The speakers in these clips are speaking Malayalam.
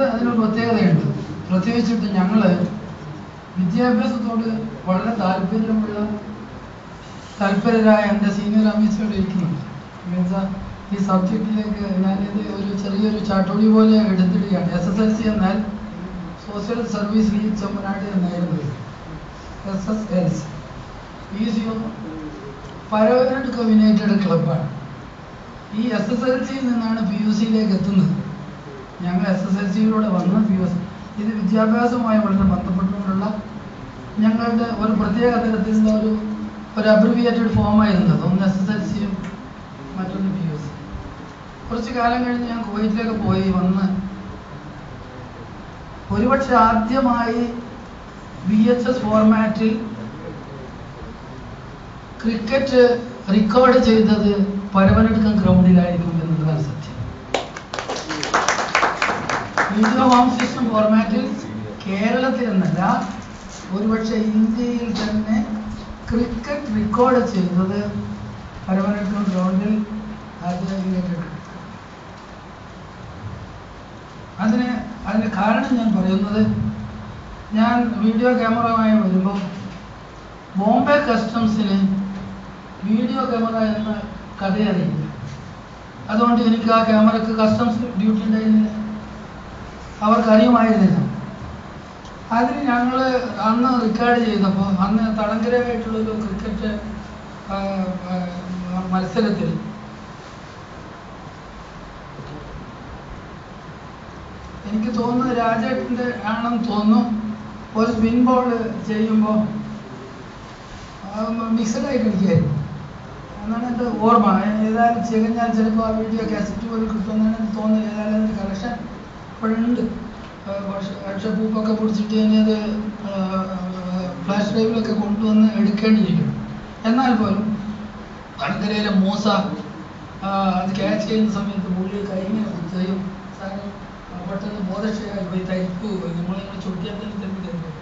അതിനൊരു പ്രത്യേകതയുണ്ട്. പ്രത്യേകിച്ചിട്ട് ഞങ്ങൾ വിദ്യാഭ്യാസത്തോട് വളരെ താല്പര്യരായ എൻ്റെ സീനിയർ അമീസിയോട് ഇരിക്കുന്നുണ്ട്. മീൻസ് ഈ സബ്ജക്റ്റിലേക്ക് ഞാനിത് ഒരു ചെറിയൊരു ചാട്ടുളി പോലെ എടുത്തിടുകയാണ്. SSLC എന്നാൽ സോഷ്യൽ സർവീസ് ലീഗ് ചെമ്മനാട് എന്നായിരുന്നു. SSLC പരവനാട് comminuted ക്ലബ്ബാണ്. ഈ SSLCയിൽ നിന്നാണ് PUCയിലേക്ക് എത്തുന്നത്. ഞങ്ങൾ SSLCയിലൂടെ വന്ന PUC ഇത് വിദ്യാഭ്യാസവുമായി വളരെ ബന്ധപ്പെട്ടുകൊണ്ടുള്ള ഞങ്ങളുടെ ഒരു പ്രത്യേക തരത്തിലുള്ള ഒരു അബ്രിവിയേറ്റഡ് ഫോമായിരുന്നത്. ഒന്ന് SSLCയും മറ്റൊന്ന് PUC. കുറച്ച് കാലം കഴിഞ്ഞ് ഞാൻ കുവൈറ്റിലേക്ക് പോയി വന്ന് ഒരുപക്ഷെ ആദ്യമായി VHS ഫോർമാറ്റിൽ ക്രിക്കറ്റ് റെക്കോർഡ് ചെയ്തത് പരവനടുക്കം ഗ്രൗണ്ടിലായിരിക്കും എന്നുള്ളതാണ് സത്യം. വീഡിയോ ഹോം സിസ്റ്റം ഫോർമാറ്റിൽ കേരളത്തിൽ എന്നല്ല ഒരുപക്ഷെ ഇന്ത്യയിൽ തന്നെ ക്രിക്കറ്റ് റെക്കോർഡ് ചെയ്തത് പരവനടുക്കം ഗ്രൗണ്ടിൽ അതിന് കാരണം ഞാൻ പറയുന്നത്, ഞാൻ വീഡിയോ ക്യാമറയുമായി വരുമ്പോൾ ബോംബെ കസ്റ്റംസിന് വീഡിയോ ക്യാമറ എന്ന കഥയറിയില്ല. അതുകൊണ്ട് എനിക്ക് ആ ക്യാമറയ്ക്ക് കസ്റ്റംസ് ഡ്യൂട്ടി ഉണ്ടായിരുന്നില്ല, അവർക്കറിയുമായിരുന്നില്ല. അതിന് ഞങ്ങൾ അന്ന് റെക്കോർഡ് ചെയ്തപ്പോൾ അന്ന് തടങ്കരയായിട്ടുള്ളൊരു ക്രിക്കറ്റ് മത്സരത്തിൽ എനിക്ക് തോന്നുന്നത് രാജേട്ടൻ്റെ ആണെന്ന് തോന്നുന്നു, ഒരു സ്പിൻ ബോൾ ചെയ്യുമ്പോൾ മിക്സഡായിട്ട് ഇരിക്കുകയായിരുന്നു എന്നാണ് എൻ്റെ ഓർമ്മ. ഏതായാലും ചികഞ്ഞാൽ ചിലപ്പോൾ ആ വീഡിയോ കാസറ്റ് പോലെ കിട്ടുമെന്നാണ് എനിക്ക് തോന്നുന്നത്. ഏതായാലും അതിൻ്റെ കളക്ഷൻ ഇപ്പോഴുണ്ട്. പക്ഷെ പൂപ്പൊക്കെ പിടിച്ചിട്ട് ഇനി അത് ഫ്ലാഷ് ഡ്രൈവിലൊക്കെ കൊണ്ടുവന്ന് എടുക്കേണ്ടിയിരിക്കും. എന്നാൽ പോലും തടങ്കരയിലെ മൂസ അത് ക്യാച്ച് ചെയ്യുന്ന സമയത്ത് പുള്ളി കൈങ്ങനെ കുത്തുകയും സാധനം പെട്ടെന്ന് ബോധക്ഷയമായി പോയി തരിപ്പ് നമ്മളിങ്ങനെ ചൊട്ടിയാൽ തന്നെ തരുമ്പോൾ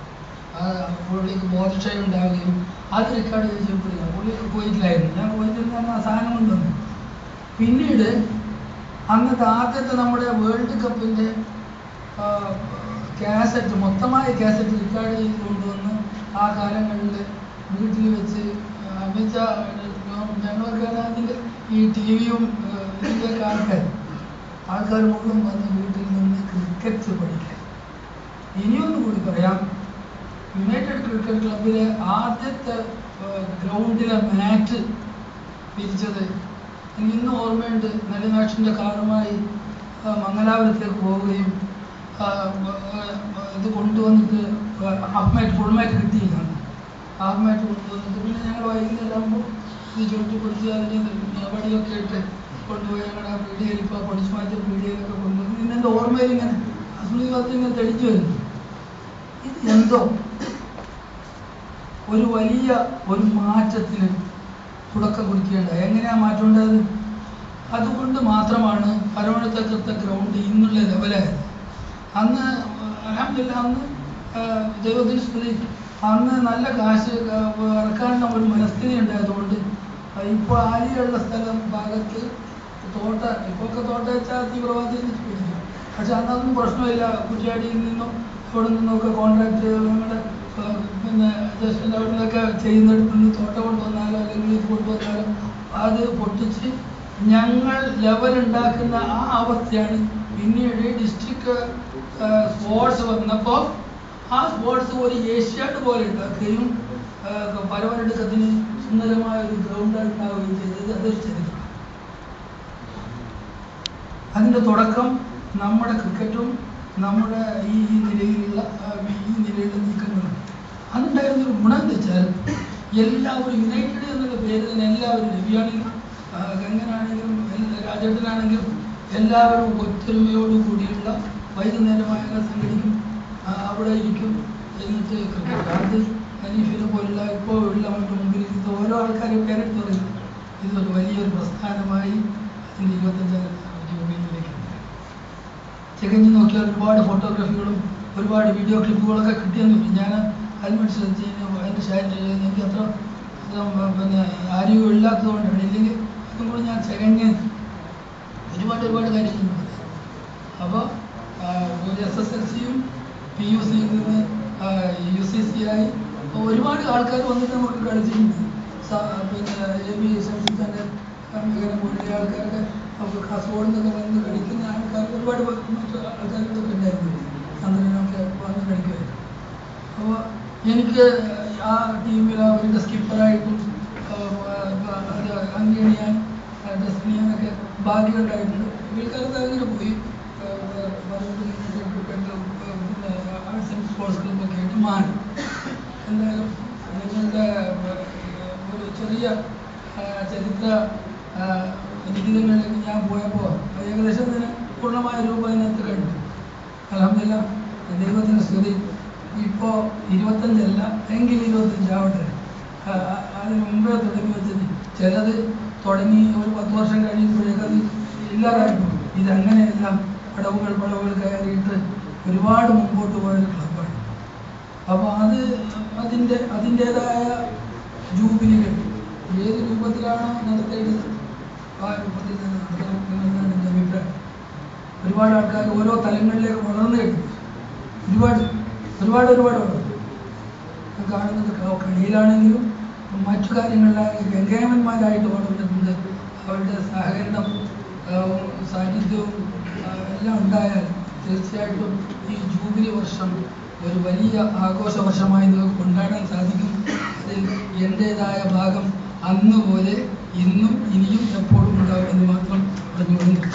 പുള്ളിക്ക് ബോധക്ഷയം ഉണ്ടാവുകയും അത് റെക്കോർഡ് ചെയ്യുമ്പോഴാണ് പുള്ളിക്ക് കുവൈറ്റിലായിരുന്നു. ഞാൻ കുവൈറ്റിൽ നിന്ന് ആ സാധനം കൊണ്ടുവന്നു. പിന്നീട് അന്നത്തെ ആദ്യത്തെ നമ്മുടെ വേൾഡ് കപ്പിൻ്റെ കാസറ്റ് മൊത്തമായ കാസറ്റ് റെക്കോർഡ് ചെയ്ത് കൊണ്ടുവന്ന് ആ കാലങ്ങളിൽ വീട്ടിൽ വെച്ച് അമിച്ച ഞങ്ങളൊക്കെ അതിൻ്റെ ഈ TV-യും ഇതിൻ്റെയൊക്കെ ആൾക്കാർ മുഴുവൻ വന്ന് വീട്ടിൽ നിന്ന് ക്രിക്കറ്റ് പഠിക്കാൻ. ഇനിയൊന്നും കൂടി പറയാം, യുണൈറ്റഡ് ക്രിക്കറ്റ് ക്ലബിലെ ആദ്യത്തെ ഗ്രൗണ്ടിലെ മാറ്റ് പിരിച്ചത് എനിക്ക് ഇന്നും ഓർമ്മയുണ്ട്. നെടുനാഷിൻ്റെ കാറുമായി മംഗലാപുരത്തേക്ക് പോവുകയും ഇത് കൊണ്ടുവന്നിട്ട് ഫുൾ മാറ്റ് കിട്ടിയില്ലാണ്. ഹാഫ് മാറ്റ് കൊണ്ടുവന്നിട്ട് പിന്നെ ഞങ്ങൾ വൈകുന്നേരം ആകുമ്പോൾ ഇത് ചുരുട്ടിപ്പിടിച്ച് അതിന് വടിയൊക്കെ ഇട്ട് കൊണ്ടുപോയി ഞങ്ങളുടെ ആ പീഡിയയിൽ ഇപ്പോൾ പൊടിച്ചു മാറ്റിയ പീഡിയയിലൊക്കെ കൊണ്ടുവന്നു. പിന്നെ എൻ്റെ ഓർമ്മയിൽ ഇങ്ങനെ അസ്മൃതി ഇങ്ങനെ തെളിച്ചു വരുന്നു. ഇത് എന്തോ ഒരു വലിയ ഒരു മാറ്റത്തിന് തുടക്കം കുറിക്കേണ്ടത്. എങ്ങനെയാണ് മാറ്റം ഉണ്ടായത്? അതുകൊണ്ട് മാത്രമാണ് പരവനത്തക്കത്തെ ഗ്രൗണ്ട് ഇന്നുള്ള ലെവലായത്. അന്ന് അൽഹംദുലില്ലാ അന്ന് ദൈവത്തിന് സ്തുതി, അന്ന് നല്ല കാശ് ഇറക്കാനുള്ള ഒരു മനസ്ഥിതി ഉണ്ടായതുകൊണ്ട് ഇപ്പോൾ ആലിയുള്ള സ്ഥലം ഭാഗത്ത് ഇപ്പൊക്കെ തോട്ട വെച്ചാൽ തീവ്രവാദിയിൽ പിടിക്കും. പക്ഷെ അന്നൊന്നും പ്രശ്നമില്ല. കുറ്റിയാടിയിൽ നിന്നും ഇവിടെ നിന്നൊക്കെ കോൺട്രാക്ട് നമ്മുടെ പിന്നെ ജസ്റ്റ് ലെവലിലൊക്കെ ചെയ്യുന്നിടത്ത് നിന്ന് തോട്ട കൊണ്ടുവന്നാലോ അല്ലെങ്കിൽ ഇത് കൊണ്ടുവന്നാലോ അത് പൊട്ടിച്ച് ഞങ്ങൾ ലെവലുണ്ടാക്കുന്ന ആ അവസ്ഥയാണ്. പിന്നീട് ഡിസ്ട്രിക്ട് സ്പോർട്സ് വന്നപ്പോൾ ആ സ്പോർട്സ് ഒരു ഏഷ്യാഡ് പോലെ ഉണ്ടാക്കുകയും പരവനടുക്കത്തിന് സുന്ദരമായ ഒരു ഗ്രൗണ്ട് ഉണ്ടാവുകയും ചെയ്തത് അതൊരു ചരിത്രം. അതിൻ്റെ തുടക്കം നമ്മുടെ ക്രിക്കറ്റും നമ്മുടെ ഈ നിലയിലുള്ള നീക്കങ്ങളും. അതുണ്ടായിരുന്നൊരു ഗുണം എന്ന് വെച്ചാൽ എല്ലാവരും യുണൈറ്റഡ് എന്നുള്ള പേര് തന്നെ എല്ലാവരും, രവിയാണെങ്കിലും ഗംഗനാണെങ്കിലും രാജേട്ടനാണെങ്കിലും എല്ലാവരും ഒത്തൊരുമയോടു കൂടിയുള്ള വൈകുന്നേരമായ സംഘടിക്കും, അവിടെ ഇരിക്കും. എന്നിട്ട് ക്രിക്കറ്റ് അത് ഹനീഫിനെ പോലുള്ള ഇപ്പോൾ ഉള്ള അവരുടെ മുമ്പിൽ ഇത് ഓരോ ആൾക്കാരെ പേരെടുത്ത് പറയും. ഇതൊരു വലിയൊരു പ്രസ്ഥാനമായി അതിൻ്റെ 25 ജൂബിലിയിലേക്ക് തികഞ്ഞു നോക്കിയാൽ ഒരുപാട് ഫോട്ടോഗ്രാഫികളും ഒരുപാട് വീഡിയോ ക്ലിപ്പുകളൊക്കെ കിട്ടിയെന്ന് തോന്നി. ഞാൻ അതിനനുസരിച്ച് അതിൻ്റെ ഷെയർ ചെയ്യുന്നത് എനിക്ക് അത്ര പിന്നെ ആരും ഇല്ലാത്തത് കൊണ്ടാണ്. ഇല്ലെങ്കിൽ അതും കൂടി ഞാൻ ഒരുപാട് കാര്യങ്ങളുണ്ട്. അപ്പോൾ SSLC-യും PUC-യിൽ നിന്ന് UCC ആയി ഒരുപാട് ആൾക്കാർ വന്നിട്ട് നമുക്ക് കളിച്ചിട്ടുണ്ട്. പിന്നെ AB ശംസിന്റെ മേഖല പോലുള്ള ആൾക്കാരൊക്കെ നമുക്ക് കാസർഗോഡ് നിന്നൊക്കെ വന്ന് കളിക്കുന്ന ആൾക്കാർ ഒരുപാട് മറ്റു ആൾക്കാരുകളൊക്കെ ഉണ്ടായിരുന്നു. ചന്ദ്രനൊക്കെ വന്ന് കളിക്കുമായിരുന്നു. അപ്പോൾ എനിക്ക് ആ ടീമിൽ അവരുടെ സ്കിപ്പറായിട്ടും അത് അംഗീകരിക്കാൻ ടെസ്റ്റ് ചെയ്യാനൊക്കെ ഭാഗ്യമുണ്ടായിട്ടുണ്ട്. പിൽക്കാലത്ത് അങ്ങനെ പോയി ആർട്സ് ആൻഡ് സ്പോർട്സ് ക്ലബ്ബൊക്കെ ആയിട്ട് മാറി. എന്തായാലും നിങ്ങളുടെ ഒരു ചെറിയ ചരിത്ര ലിഖിതങ്ങളിലേക്ക് ഞാൻ പോയപ്പോൾ ഏകദേശം ഇതിന് പൂർണ്ണമായ രൂപം അതിനകത്ത് കണ്ടു. അൽഹംദുലില്ലാ, ദൈവത്തിൻ്റെ സ്തുതി. ഇപ്പോൾ 25 എങ്കിൽ 25 ആവട്ടെ. അതിന് മുമ്പേ തുടങ്ങി വെച്ചത് ചിലത് തുടങ്ങി ഒരു 10 വർഷം കഴിയുമ്പോഴേക്കത് ഇല്ലാതായിട്ടു. ഇതങ്ങനെയെല്ലാം പടവുകൾ കയറിയിട്ട് ഒരുപാട് മുമ്പോട്ട് പോയൊരു ക്ലബ്ബാണ്. അപ്പോൾ അതിൻ്റേതായ ജൂബിലികൾ ഏത് രൂപത്തിലാണോ നടത്തേണ്ടത് ആ രൂപത്തിൽ തന്നെ നടത്തണമെന്നാണ് എൻ്റെ അഭിപ്രായം. ഒരുപാട് ആൾക്കാർ ഓരോ തലങ്ങളിലേക്ക് വളർന്നു കഴിഞ്ഞു. ഒരുപാട് വളർന്നു. കാണുന്നത് കളിയിലാണെങ്കിലും മറ്റു കാര്യങ്ങളിലാണെങ്കിലും ഗംഗേമന്മാരായിട്ട് വളർന്നിട്ടുണ്ട്. അവരുടെ സഹകരണം സാന്നിധ്യവും എല്ലാം ഉണ്ടായാൽ തീർച്ചയായിട്ടും ഈ ജൂബിലി വർഷം ഒരു വലിയ ആഘോഷ വർഷമായി നമുക്ക് കൊണ്ടാടാൻ സാധിക്കും. അതിൽ എൻ്റേതായ ഭാഗം അന്ന് പോലെ ഇന്നും ഇനിയും എപ്പോഴും ഉണ്ടാകുമെന്ന് മാത്രം പറഞ്ഞുകൊണ്ട്